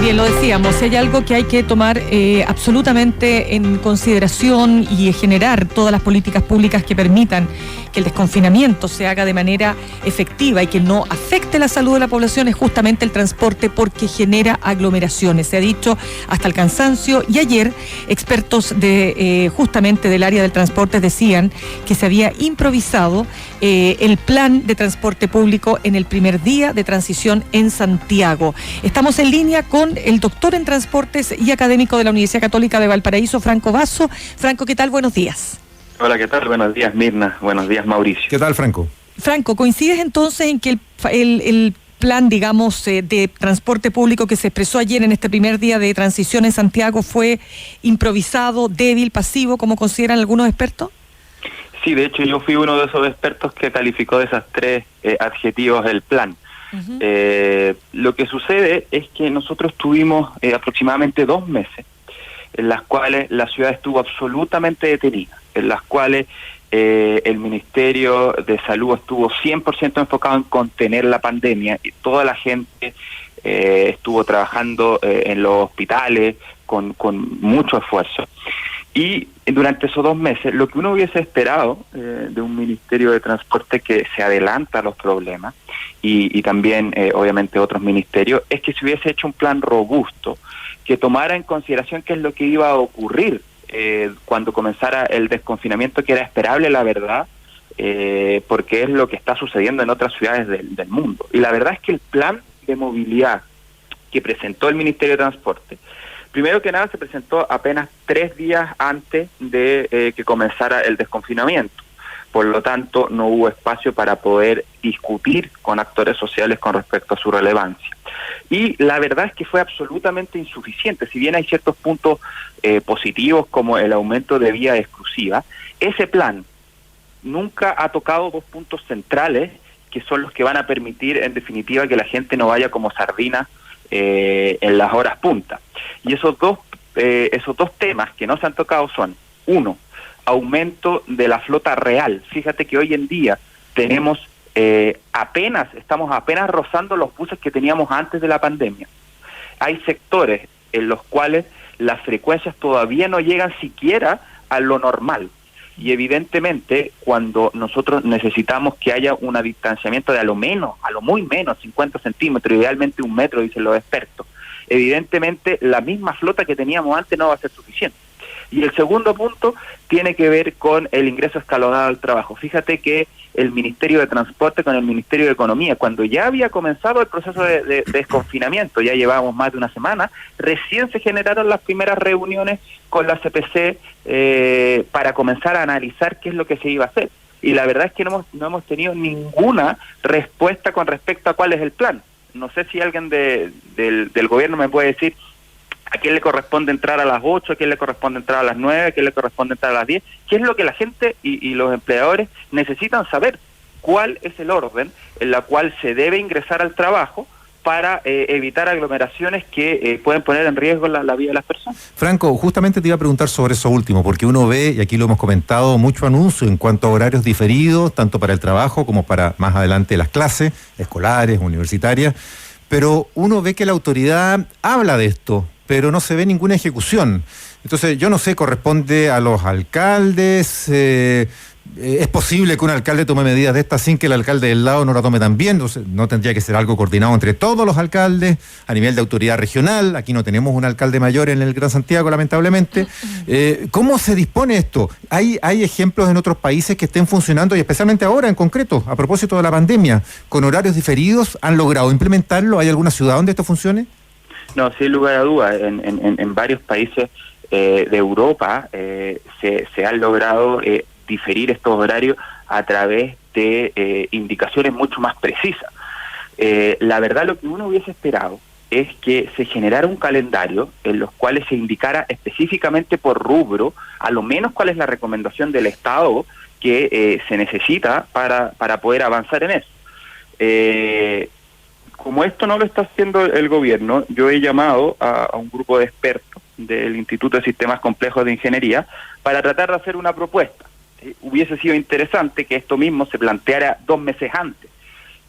Bien, lo decíamos, si hay algo que hay que tomar absolutamente en consideración y generar todas las políticas públicas que permitan que el desconfinamiento se haga de manera efectiva y que no afecte la salud de la población es justamente el transporte, porque genera aglomeraciones. Se ha dicho hasta el cansancio, y ayer expertos de justamente del área del transporte decían que se había improvisado el plan de transporte público en el primer día de transición en Santiago. Estamos en línea con el doctor en transportes y académico de la Universidad Católica de Valparaíso, Franco Basso. Franco, ¿qué tal? Buenos días. Hola, ¿qué tal? Buenos días, Mirna. Buenos días, Mauricio. ¿Qué tal, Franco? Franco, ¿coincides entonces en que el plan, digamos, de transporte público que se expresó ayer en este primer día de transición en Santiago fue improvisado, débil, pasivo, como consideran algunos expertos? Sí, de hecho yo fui uno de esos expertos que calificó de esas tres adjetivos el plan. Uh-huh. Lo que sucede es que nosotros tuvimos aproximadamente 2 meses en las cuales la ciudad estuvo absolutamente detenida, en las cuales el Ministerio de Salud estuvo 100% enfocado en contener la pandemia, y toda la gente estuvo trabajando en los hospitales con mucho esfuerzo. Y durante esos 2 meses, lo que uno hubiese esperado de un Ministerio de Transporte que se adelanta a los problemas, y también obviamente otros ministerios, es que se hubiese hecho un plan robusto que tomara en consideración qué es lo que iba a ocurrir cuando comenzara el desconfinamiento, que era esperable, la verdad, porque es lo que está sucediendo en otras ciudades del mundo. Y la verdad es que el plan de movilidad que presentó el Ministerio de Transporte, primero que nada se presentó apenas 3 días antes de que comenzara el desconfinamiento. Por lo tanto, no hubo espacio para poder discutir con actores sociales con respecto a su relevancia. Y la verdad es que fue absolutamente insuficiente. Si bien hay ciertos puntos positivos, como el aumento de vía exclusiva, ese plan nunca ha tocado 2 puntos centrales, que son los que van a permitir, en definitiva, que la gente no vaya como sardina en las horas punta. Y esos dos temas que no se han tocado son: 1, aumento de la flota real. Fíjate que hoy en día tenemos estamos apenas rozando los buses que teníamos antes de la pandemia. Hay sectores en los cuales las frecuencias todavía no llegan siquiera a lo normal. Y evidentemente, cuando nosotros necesitamos que haya un distanciamiento de a lo muy menos 50 centímetros, idealmente 1 metro, dicen los expertos, evidentemente la misma flota que teníamos antes no va a ser suficiente. Y el segundo punto tiene que ver con el ingreso escalonado al trabajo. Fíjate que el Ministerio de Transporte con el Ministerio de Economía, cuando ya había comenzado el proceso de desconfinamiento, ya llevábamos más de 1 semana, recién se generaron las primeras reuniones con la CPC para comenzar a analizar qué es lo que se iba a hacer. Y la verdad es que no hemos tenido ninguna respuesta con respecto a cuál es el plan. No sé si alguien del gobierno me puede decir a quién le corresponde entrar a las 8, a quién le corresponde entrar a las 9, a quién le corresponde entrar a las 10. ¿Qué es lo que la gente y los empleadores necesitan saber? ¿Cuál es el orden en la cual se debe ingresar al trabajo para evitar aglomeraciones que pueden poner en riesgo la vida de las personas? Franco, justamente te iba a preguntar sobre eso último, porque uno ve, y aquí lo hemos comentado, mucho anuncio en cuanto a horarios diferidos, tanto para el trabajo como para más adelante las clases escolares, universitarias, pero uno ve que la autoridad habla de esto, pero no se ve ninguna ejecución. Entonces, yo no sé, corresponde a los alcaldes, es posible que un alcalde tome medidas de estas sin que el alcalde del lado no la tome también. Entonces, no tendría que ser algo coordinado entre todos los alcaldes a nivel de autoridad regional. Aquí no tenemos un alcalde mayor en el Gran Santiago, lamentablemente. ¿Cómo se dispone esto? ¿Hay ejemplos en otros países que estén funcionando, y especialmente ahora en concreto, a propósito de la pandemia, con horarios diferidos? ¿Han logrado implementarlo? ¿Hay alguna ciudad donde esto funcione? No, sin lugar a dudas, en varios países de Europa se han logrado diferir estos horarios a través de indicaciones mucho más precisas. La verdad, lo que uno hubiese esperado es que se generara un calendario en los cuales se indicara específicamente por rubro, a lo menos cuál es la recomendación del Estado que se necesita para poder avanzar en eso. Como esto no lo está haciendo el gobierno, yo he llamado a un grupo de expertos del Instituto de Sistemas Complejos de Ingeniería para tratar de hacer una propuesta. Hubiese sido interesante que esto mismo se planteara 2 meses antes,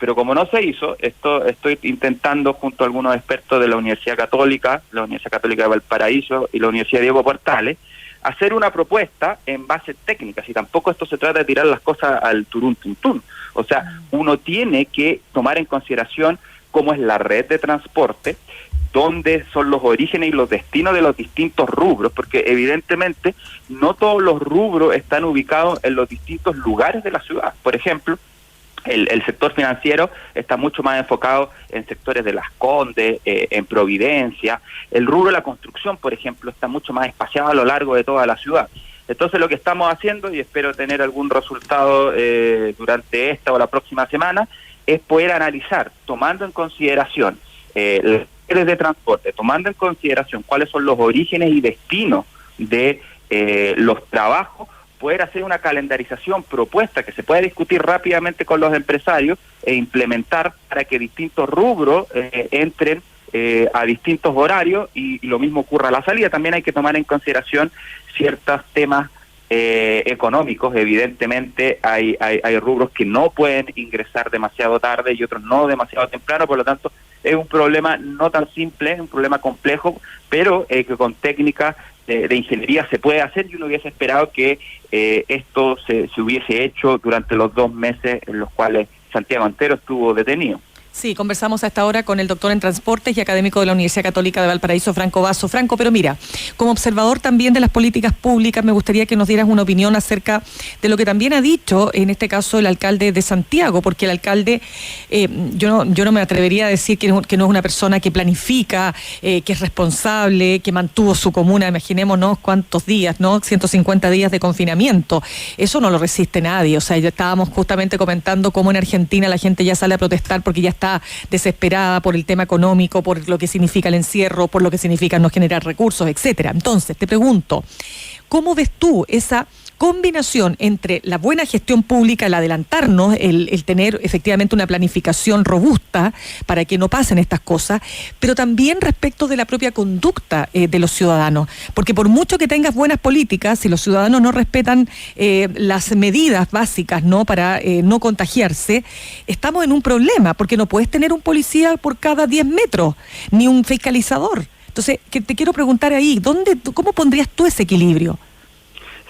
Pero como no se hizo, estoy intentando junto a algunos expertos de la Universidad Católica de Valparaíso y la Universidad Diego Portales, hacer una propuesta en base técnicas, y tampoco esto se trata de tirar las cosas al turún tuntún. O sea, uno tiene que tomar en consideración cómo es la red de transporte, dónde son los orígenes y los destinos de los distintos rubros, porque evidentemente no todos los rubros están ubicados en los distintos lugares de la ciudad. Por ejemplo, el sector financiero está mucho más enfocado en sectores de Las Condes, en Providencia. El rubro de la construcción, por ejemplo, está mucho más espaciado a lo largo de toda la ciudad. Entonces lo que estamos haciendo, y espero tener algún resultado durante esta o la próxima semana, es poder analizar, tomando en consideración las redes de transporte, tomando en consideración cuáles son los orígenes y destinos de los trabajos, poder hacer una calendarización propuesta que se pueda discutir rápidamente con los empresarios e implementar para que distintos rubros entren a distintos horarios, y lo mismo ocurra a la salida. También hay que tomar en consideración ciertos temas económicos. Evidentemente hay rubros que no pueden ingresar demasiado tarde y otros no demasiado temprano, por lo tanto es un problema no tan simple, es un problema complejo, pero que con técnicas de ingeniería se puede hacer, y uno hubiese esperado que esto se hubiese hecho durante los 2 meses en los cuales Santiago Antero estuvo detenido. Sí, conversamos a esta hora con el doctor en Transportes y académico de la Universidad Católica de Valparaíso, Franco Basso. Franco, pero mira, como observador también de las políticas públicas, me gustaría que nos dieras una opinión acerca de lo que también ha dicho, en este caso, el alcalde de Santiago, porque el alcalde, yo no me atrevería a decir que no es una persona que planifica, que es responsable, que mantuvo su comuna, imaginémonos cuántos días, ¿no? 150 días de confinamiento. Eso no lo resiste nadie. O sea, ya estábamos justamente comentando cómo en Argentina la gente ya sale a protestar porque ya está desesperada por el tema económico, por lo que significa el encierro, por lo que significa no generar recursos, etcétera. Entonces, te pregunto, ¿cómo ves tú esa combinación entre la buena gestión pública, el adelantarnos, el tener efectivamente una planificación robusta para que no pasen estas cosas, pero también respecto de la propia conducta de los ciudadanos? Porque por mucho que tengas buenas políticas, si los ciudadanos no respetan las medidas básicas, ¿no?, para no contagiarse, estamos en un problema, porque no puedes tener un policía por cada 10 metros, ni un fiscalizador. Entonces, te quiero preguntar ahí, ¿cómo pondrías tú ese equilibrio?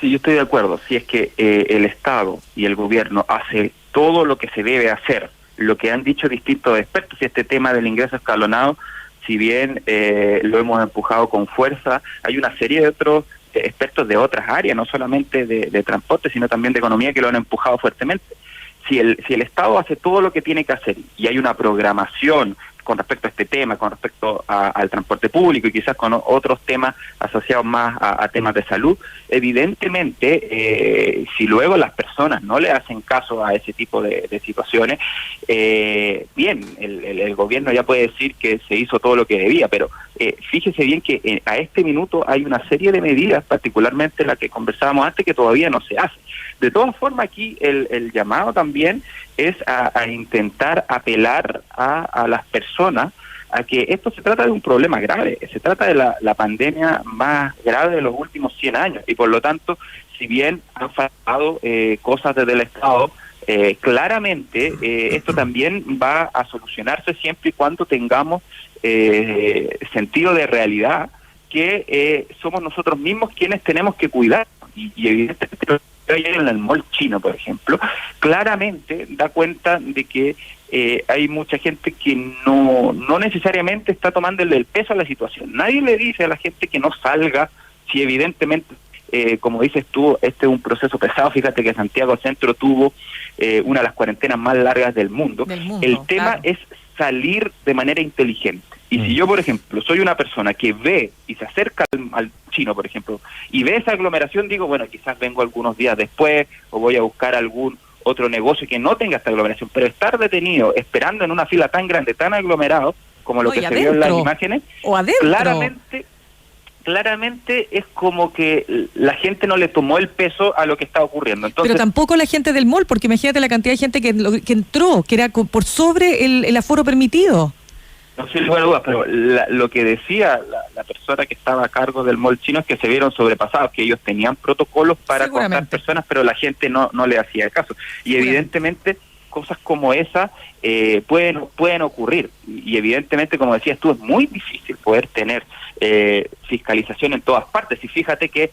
Sí, yo estoy de acuerdo. Si es que el Estado y el gobierno hace todo lo que se debe hacer, lo que han dicho distintos expertos, y este tema del ingreso escalonado, si bien lo hemos empujado con fuerza, hay una serie de otros expertos de otras áreas, no solamente de transporte, sino también de economía, que lo han empujado fuertemente. Si el Estado hace todo lo que tiene que hacer y hay una programación con respecto a este tema, con respecto al transporte público y quizás con otros temas asociados más a temas de salud, evidentemente, si luego las personas no le hacen caso a ese tipo de situaciones, bien, el gobierno ya puede decir que se hizo todo lo que debía, pero fíjese bien que a este minuto hay una serie de medidas, particularmente la que conversábamos antes, que todavía no se hace. De todas formas, aquí el llamado también es a intentar apelar a las personas a que esto se trata de un problema grave, se trata de la pandemia más grave de los últimos 100 años, y por lo tanto, si bien han faltado cosas desde el Estado, claramente esto también va a solucionarse siempre y cuando tengamos sentido de realidad, que somos nosotros mismos quienes tenemos que cuidar, y evidentemente en el mall chino, por ejemplo, claramente da cuenta de que hay mucha gente que no necesariamente está tomándole el peso a la situación. Nadie le dice a la gente que no salga, si evidentemente, como dices tú, este es un proceso pesado. Fíjate que Santiago Centro tuvo una de las cuarentenas más largas del mundo. El tema es salir de manera inteligente. Y si yo, por ejemplo, soy una persona que ve y se acerca al chino, por ejemplo, y ve esa aglomeración, digo, bueno, quizás vengo algunos días después o voy a buscar algún otro negocio que no tenga esta aglomeración, pero estar detenido esperando en una fila tan grande, tan aglomerado, como lo que se vio en las imágenes, claramente es como que la gente no le tomó el peso a lo que está ocurriendo. Entonces, pero tampoco la gente del mall, porque imagínate la cantidad de gente que entró, que era por sobre el aforo permitido. No sé, lugar de dudas, pero lo que decía la persona que estaba a cargo del mall chino es que se vieron sobrepasados, que ellos tenían protocolos para contar personas, pero la gente no le hacía caso. Y evidentemente cosas como esa pueden ocurrir. Y evidentemente, como decías tú, es muy difícil poder tener fiscalización en todas partes. Y fíjate que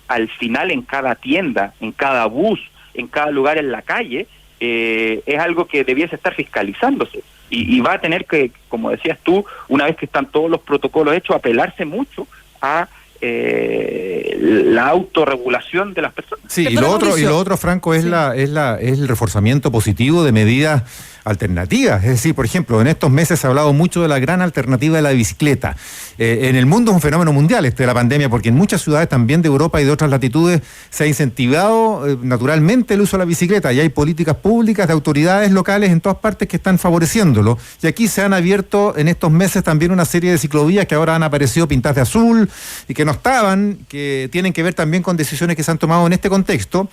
al final en cada tienda, en cada bus, en cada lugar en la calle, es algo que debiese estar fiscalizándose. Y va a tener que, como decías tú, una vez que están todos los protocolos hechos, apelarse mucho a la autorregulación de las personas. Sí, y lo otro, Franco, es el reforzamiento positivo de medidas alternativas. Es decir, por ejemplo, en estos meses se ha hablado mucho de la gran alternativa de la bicicleta. En el mundo es un fenómeno mundial de la pandemia, porque en muchas ciudades también de Europa y de otras latitudes se ha incentivado naturalmente el uso de la bicicleta, y hay políticas públicas de autoridades locales en todas partes que están favoreciéndolo. Y aquí se han abierto en estos meses también una serie de ciclovías que ahora han aparecido pintadas de azul y que no estaban, que tienen que ver también con decisiones que se han tomado en este contexto.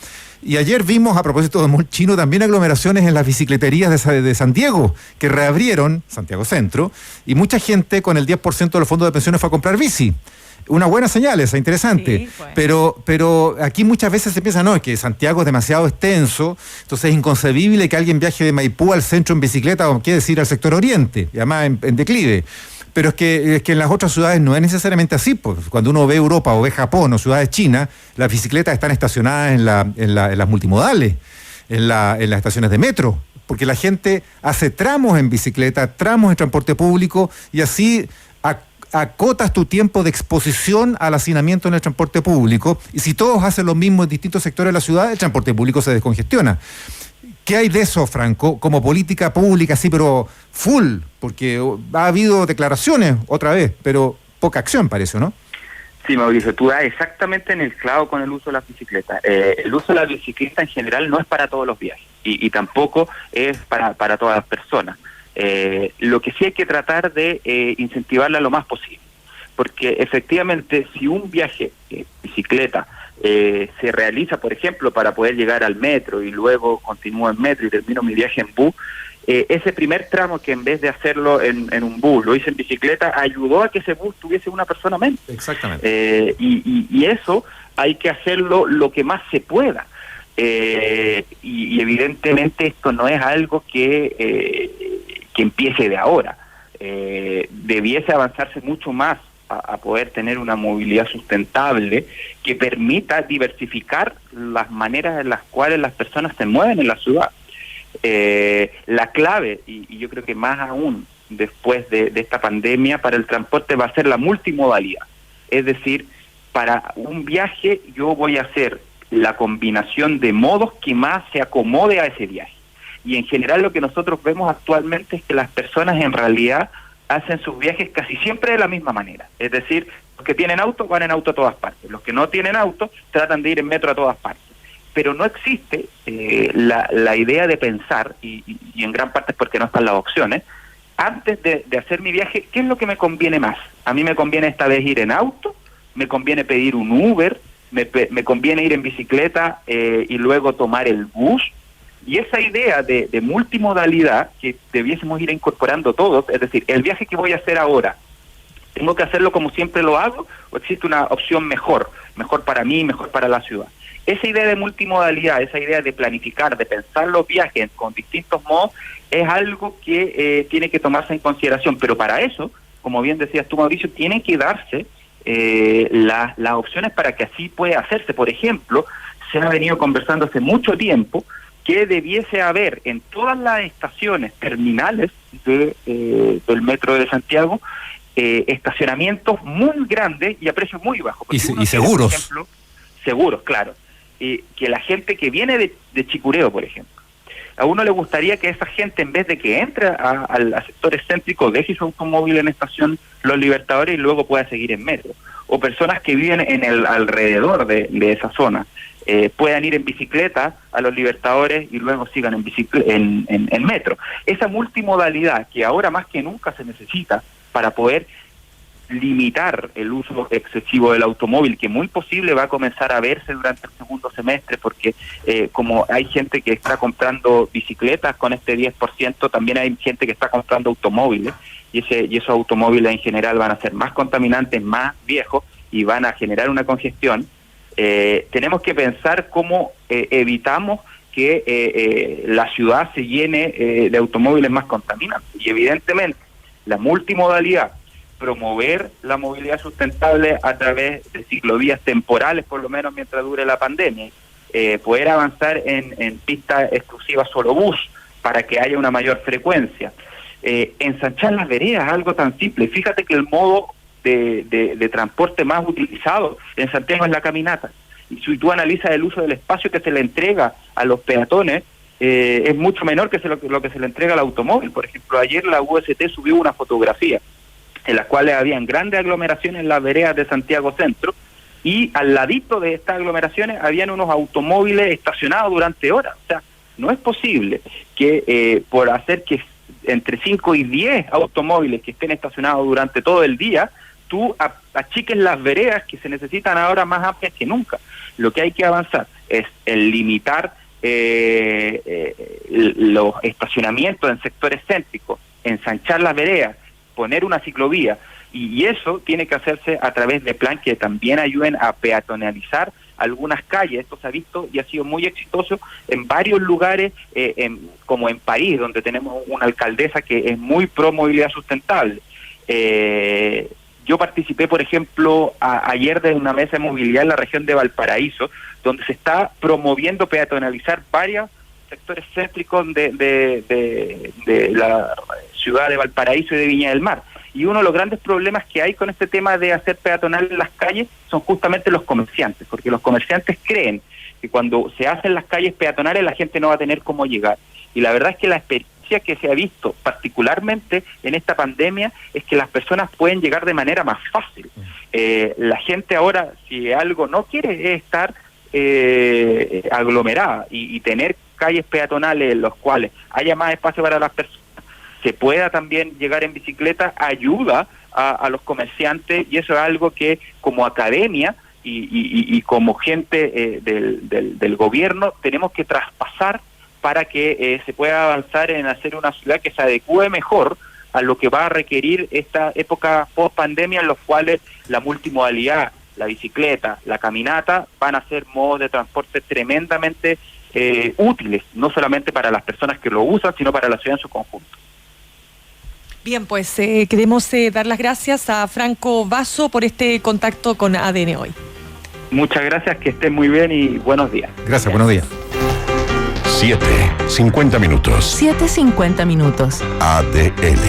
Y ayer vimos, a propósito de Mall Chino, también aglomeraciones en las bicicleterías de Santiago, que reabrieron, Santiago Centro, y mucha gente con el 10% de los fondos de pensiones fue a comprar bici. Una buena señal esa, interesante. Sí, bueno. Pero aquí muchas veces se piensa, no, es que Santiago es demasiado extenso, entonces es inconcebible que alguien viaje de Maipú al centro en bicicleta, o quiere decir al sector oriente, y además en declive. Pero es que en las otras ciudades no es necesariamente así, pues. Cuando uno ve Europa o ve Japón o ciudades chinas, las bicicletas están estacionadas en las multimodales, en las estaciones de metro, porque la gente hace tramos en bicicleta, tramos en transporte público, y así acotas tu tiempo de exposición al hacinamiento en el transporte público, y si todos hacen lo mismo en distintos sectores de la ciudad, el transporte público se descongestiona. ¿Qué hay de eso, Franco, como política pública, sí, pero full? Porque ha habido declaraciones otra vez, pero poca acción parece, ¿no? Sí, Mauricio, tú das exactamente en el clavo con el uso de la bicicleta. El uso de la bicicleta en general no es para todos los viajes y tampoco es para todas las personas. Lo que sí hay que tratar de incentivarla lo más posible, porque efectivamente si un viaje bicicleta se realiza, por ejemplo, para poder llegar al metro y luego continúo en metro y termino mi viaje en bus, ese primer tramo que en vez de hacerlo en un bus, lo hice en bicicleta, ayudó a que ese bus tuviese una persona menos. Exactamente. Y eso hay que hacerlo lo que más se pueda. Y evidentemente esto no es algo que empiece de ahora. Debiese avanzarse mucho más a poder tener una movilidad sustentable que permita diversificar las maneras en las cuales las personas se mueven en la ciudad. La clave, y yo creo que más aún después de esta pandemia, para el transporte va a ser la multimodalidad. Es decir, para un viaje yo voy a hacer la combinación de modos que más se acomode a ese viaje. Y en general lo que nosotros vemos actualmente es que las personas en realidad hacen sus viajes casi siempre de la misma manera. Es decir, los que tienen auto van en auto a todas partes. Los que no tienen auto tratan de ir en metro a todas partes. Pero no existe la idea de pensar, y en gran parte es porque no están las opciones, antes de hacer mi viaje, ¿qué es lo que me conviene más? A mí me conviene esta vez ir en auto, me conviene pedir un Uber, me conviene ir en bicicleta y luego tomar el bus. Y esa idea de multimodalidad que debiésemos ir incorporando todos, es decir, el viaje que voy a hacer ahora, ¿tengo que hacerlo como siempre lo hago o existe una opción mejor para mí, mejor para la ciudad? Esa idea de multimodalidad, esa idea de planificar, de pensar los viajes con distintos modos, es algo que tiene que tomarse en consideración, pero para eso, como bien decías tú, Mauricio, tienen que darse las opciones para que así pueda hacerse. Por ejemplo, se ha venido conversando hace mucho tiempo que debiese haber en todas las estaciones terminales del metro de Santiago estacionamientos muy grandes y a precios muy bajos. Y seguros. Por ejemplo, seguros, claro. Que la gente que viene de Chicureo, por ejemplo, a uno le gustaría que esa gente, en vez de que entre al sector excéntrico, deje su automóvil en estación Los Libertadores y luego pueda seguir en metro. O personas que viven en el alrededor de esa zona puedan ir en bicicleta a Los Libertadores y luego sigan en metro. Esa multimodalidad que ahora más que nunca se necesita para poder limitar el uso excesivo del automóvil, que muy posible va a comenzar a verse durante el segundo semestre, porque como hay gente que está comprando bicicletas con este 10%, también hay gente que está comprando automóviles, y esos automóviles en general van a ser más contaminantes, más viejos, y van a generar una congestión. Tenemos que pensar cómo evitamos que la ciudad se llene de automóviles más contaminantes. Y evidentemente la multimodalidad, promover la movilidad sustentable a través de ciclovías temporales, por lo menos mientras dure la pandemia, poder avanzar en pistas exclusivas solo bus para que haya una mayor frecuencia, ensanchar las veredas, algo tan simple. Fíjate que el modo de transporte más utilizado en Santiago es la caminata, y si tú analizas el uso del espacio que se le entrega a los peatones, es mucho menor que lo que se le entrega al automóvil. Por ejemplo, ayer la UST subió una fotografía en las cuales habían grandes aglomeraciones en las veredas de Santiago Centro, y al ladito de estas aglomeraciones habían unos automóviles estacionados durante horas. O sea, no es posible que por hacer que entre 5 y 10 automóviles que estén estacionados durante todo el día, tú achiques las veredas que se necesitan ahora más amplias que nunca. Lo que hay que avanzar es el limitar los estacionamientos en sectores céntricos, ensanchar las veredas, poner una ciclovía, y eso tiene que hacerse a través de plan que también ayuden a peatonalizar algunas calles. Esto se ha visto y ha sido muy exitoso en varios lugares, como en París, donde tenemos una alcaldesa que es muy pro movilidad sustentable. Yo participé, por ejemplo, ayer de una mesa de movilidad en la región de Valparaíso, donde se está promoviendo peatonalizar varios sectores céntricos de la ciudad de Valparaíso y de Viña del Mar. Y uno de los grandes problemas que hay con este tema de hacer peatonales las calles son justamente los comerciantes, porque los comerciantes creen que cuando se hacen las calles peatonales la gente no va a tener cómo llegar. Y la verdad es que la experiencia que se ha visto, particularmente en esta pandemia, es que las personas pueden llegar de manera más fácil. La gente ahora, si algo no quiere, es estar aglomerada, y tener calles peatonales en los cuales haya más espacio para las personas, se pueda también llegar en bicicleta, ayuda a los comerciantes, y eso es algo que como academia y como gente del gobierno tenemos que traspasar para que se pueda avanzar en hacer una ciudad que se adecue mejor a lo que va a requerir esta época post pandemia, en los cuales la multimodalidad, la bicicleta, la caminata van a ser modos de transporte tremendamente útiles, no solamente para las personas que lo usan, sino para la ciudad en su conjunto. Bien, pues queremos dar las gracias a Franco Vaso por este contacto con ADN Hoy. Muchas gracias, que estén muy bien y buenos días. Gracias, buenos días. 7:50 minutos. 7:50 minutos. ADN.